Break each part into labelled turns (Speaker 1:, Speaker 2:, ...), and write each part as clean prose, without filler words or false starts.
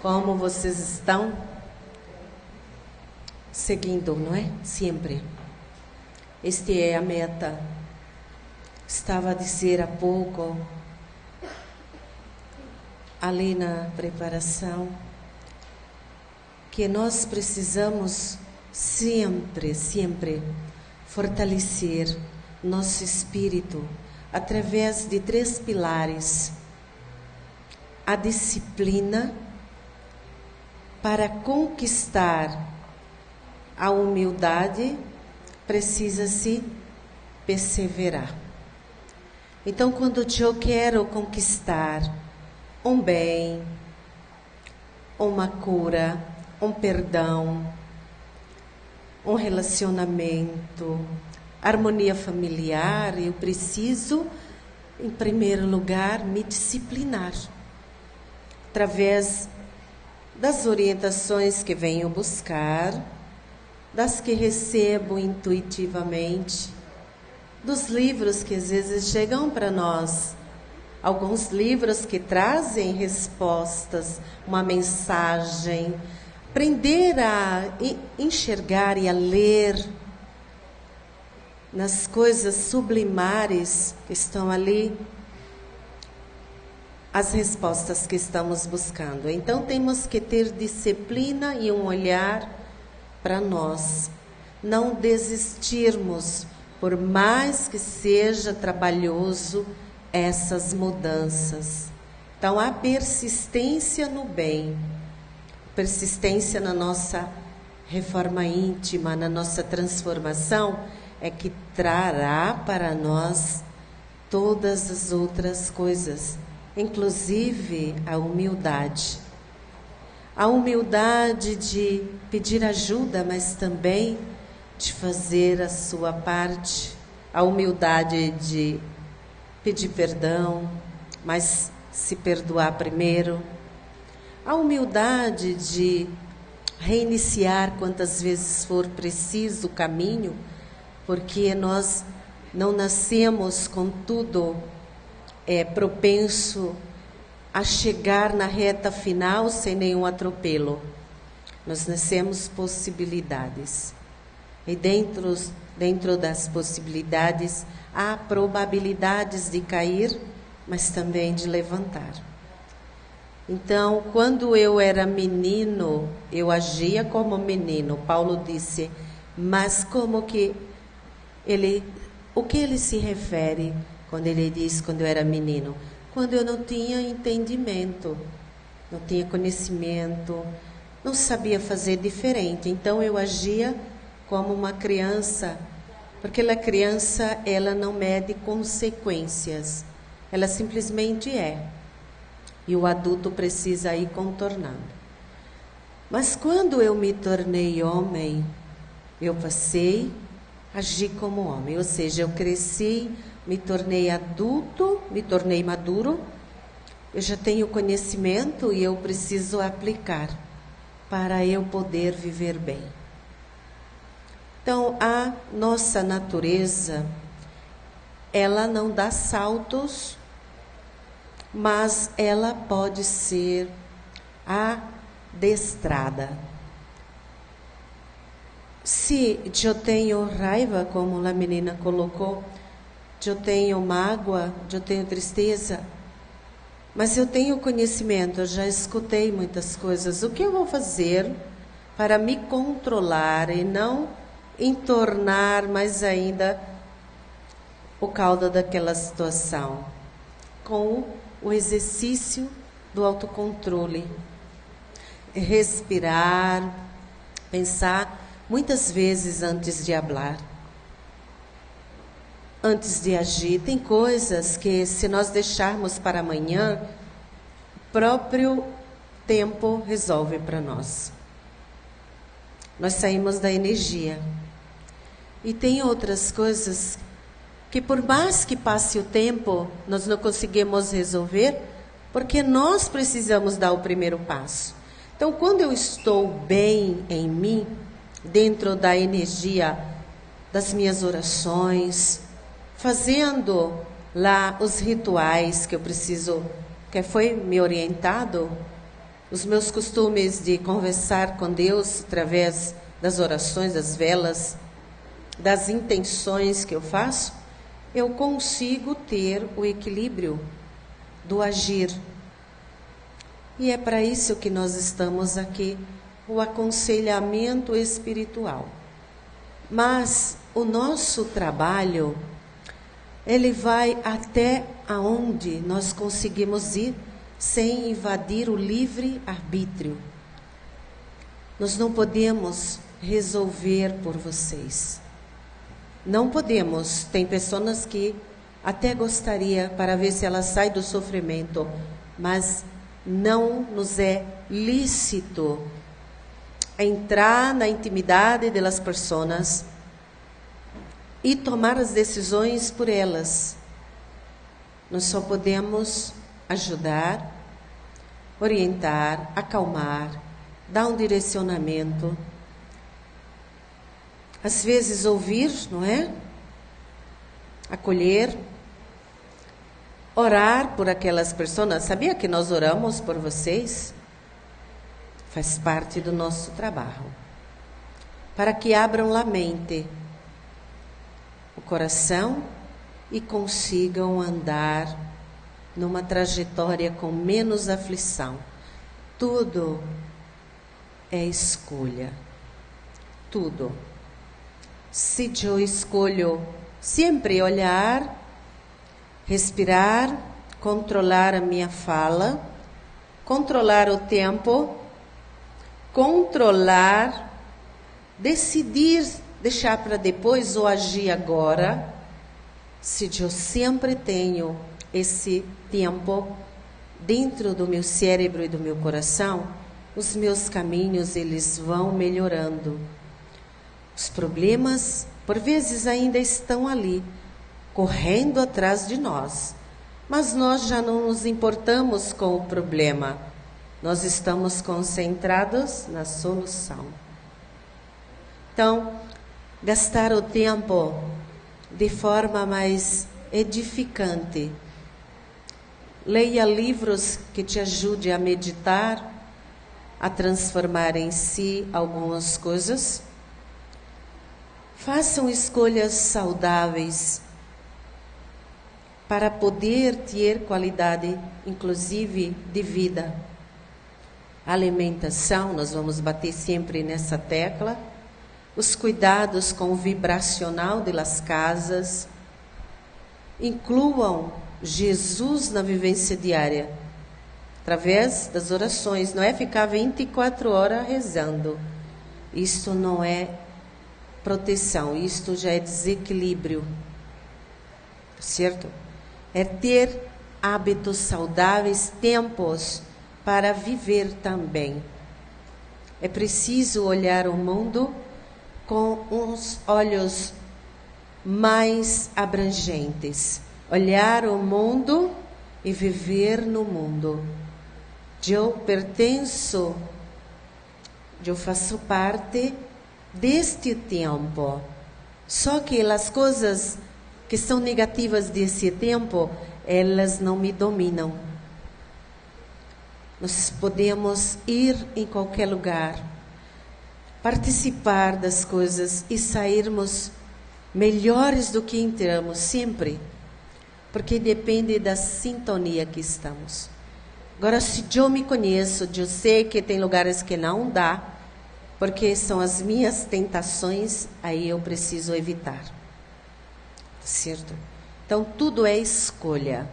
Speaker 1: Como vocês estão seguindo, não é? Sempre. Esta é a meta. Estava a dizer há pouco, ali na preparação, que nós precisamos sempre fortalecer nosso espírito através de 3 pilares. A disciplina para conquistar a humildade, precisa-se perseverar. Então, quando eu quero conquistar um bem, uma cura, um perdão, um relacionamento, harmonia familiar, eu preciso, em primeiro lugar, me disciplinar. Através das orientações que venho buscar, das que recebo intuitivamente, dos livros que às vezes chegam para nós, alguns livros que trazem respostas, uma mensagem, aprender a enxergar e a ler nas coisas sublimares que estão ali, as respostas que estamos buscando. Então temos que ter disciplina e um olhar para nós, não desistirmos, por mais que seja trabalhoso essas mudanças. Então a persistência no bem, persistência na nossa reforma íntima, na nossa transformação, é que trará para nós todas as outras coisas, inclusive a humildade. A humildade de pedir ajuda, mas também de fazer a sua parte. A humildade de pedir perdão, mas se perdoar primeiro. A humildade de reiniciar quantas vezes for preciso o caminho, porque nós não nascemos com tudo propenso a chegar na reta final sem nenhum atropelo. Nós nascemos possibilidades. E dentro das possibilidades, há probabilidades de cair, mas também de levantar. Então, quando eu era menino, eu agia como menino. Paulo disse, mas como que o que ele se refere quando ele diz quando eu era menino? Quando eu não tinha entendimento, não tinha conhecimento, não sabia fazer diferente. Então eu agia como uma criança, porque a criança, ela não mede consequências, ela simplesmente é. E o adulto precisa ir contornando. Mas quando eu me tornei homem, eu passei a agir como homem, ou seja, eu cresci, me tornei adulto, me tornei maduro, eu já tenho conhecimento e eu preciso aplicar para eu poder viver bem. Então, a nossa natureza, ela não dá saltos, mas ela pode ser adestrada. Se eu tenho raiva, como a menina colocou, eu tenho mágoa, eu tenho tristeza, mas eu tenho conhecimento, eu já escutei muitas coisas. O que eu vou fazer para me controlar e não entornar mais ainda o caldo daquela situação? Com o exercício do autocontrole. Respirar, pensar muitas vezes antes de falar. Antes de agir. Tem coisas que, se nós deixarmos para amanhã, o próprio tempo resolve para nós. Nós saímos da energia. E tem outras coisas que, por mais que passe o tempo, nós não conseguimos resolver, porque nós precisamos dar o primeiro passo. Então, quando eu estou bem em mim, dentro da energia das minhas orações, fazendo lá os rituais que eu preciso, que foi me orientado, os meus costumes de conversar com Deus através das orações, das velas, das intenções que eu faço, eu consigo ter o equilíbrio do agir. E é para isso que nós estamos aqui, o aconselhamento espiritual. Mas o nosso trabalho, ele vai até aonde nós conseguimos ir sem invadir o livre-arbítrio. Nós não podemos resolver por vocês. Não podemos. Tem pessoas que até gostaria para ver se ela sai do sofrimento, mas não nos é lícito entrar na intimidade das pessoas e tomar as decisões por elas. Nós só podemos ajudar, orientar, acalmar, dar um direcionamento. Às vezes ouvir, não é? Acolher, orar por aquelas pessoas. Sabia que nós oramos por vocês? Faz parte do nosso trabalho. Para que abram a mente, o coração e consigam andar numa trajetória com menos aflição. Tudo é escolha. Tudo. Se eu escolho sempre olhar, respirar, controlar a minha fala, controlar o tempo, controlar, decidir deixar para depois ou agir agora, se eu sempre tenho esse tempo dentro do meu cérebro e do meu coração, os meus caminhos eles vão melhorando. Os problemas, por vezes, ainda estão ali, correndo atrás de nós. Mas nós já não nos importamos com o problema. Nós estamos concentrados na solução. Então, gastar o tempo de forma mais edificante. Leia livros que te ajudem a meditar, a transformar em si algumas coisas. Façam escolhas saudáveis para poder ter qualidade, inclusive, de vida. Alimentação, nós vamos bater sempre nessa tecla. Os cuidados com o vibracional das casas. Incluam Jesus na vivência diária, através das orações. Não é ficar 24 horas rezando. Isto não é proteção, isto já é desequilíbrio, certo? É ter hábitos saudáveis, tempos para viver também. É preciso olhar o mundo com uns olhos mais abrangentes, olhar o mundo e viver no mundo. Eu pertenço, eu faço parte deste tempo. Só que as coisas que são negativas desse tempo, elas não me dominam. Nós podemos ir em qualquer lugar, participar das coisas e sairmos melhores do que entramos, sempre. Porque depende da sintonia que estamos. Agora, se eu me conheço, eu sei que tem lugares que não dá, porque são as minhas tentações, aí eu preciso evitar. Certo? Então, tudo é escolha.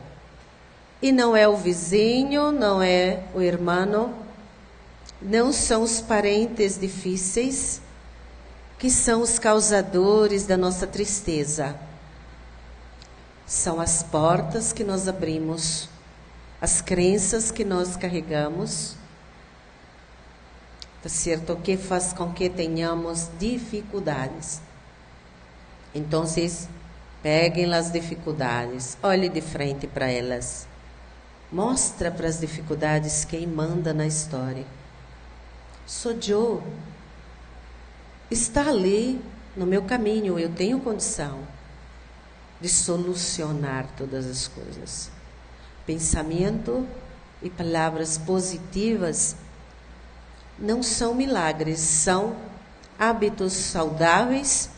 Speaker 1: E não é o vizinho, não é o irmão, não são os parentes difíceis que são os causadores da nossa tristeza. São as portas que nós abrimos, as crenças que nós carregamos, tá certo? O que faz com que tenhamos dificuldades. Então, vocês peguem as dificuldades, olhem de frente para elas. Mostra para as dificuldades quem manda na história. Sou eu. Está ali no meu caminho, eu tenho condição de solucionar todas as coisas. Pensamento e palavras positivas não são milagres, são hábitos saudáveis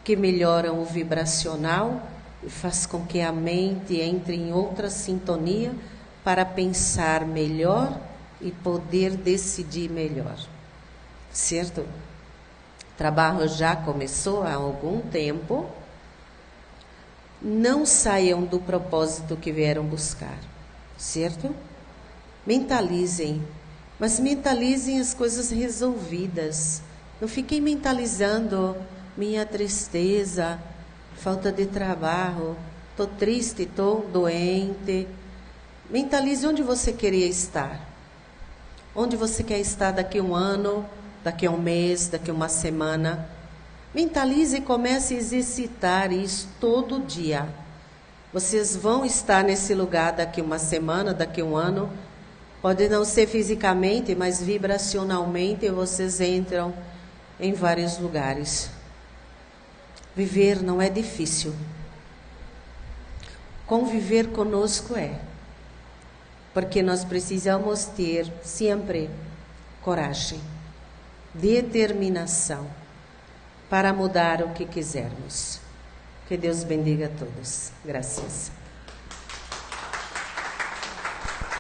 Speaker 1: que melhoram o vibracional e faz com que a mente entre em outra sintonia para pensar melhor e poder decidir melhor. Certo? O trabalho já começou há algum tempo. Não saiam do propósito que vieram buscar. Certo? Mentalizem. Mas mentalizem as coisas resolvidas. Não fiquem mentalizando minha tristeza, falta de trabalho, estou triste, estou doente. Mentalize onde você queria estar. Onde você quer estar daqui a um ano, daqui a um mês, daqui a uma semana. Mentalize e comece a exercitar isso todo dia. Vocês vão estar nesse lugar daqui a uma semana, daqui a um ano. Pode não ser fisicamente, mas vibracionalmente vocês entram em vários lugares. Viver não é difícil. Conviver conosco é. Porque nós precisamos ter sempre coragem, determinação para mudar o que quisermos. Que Deus bendiga a todos. Graças.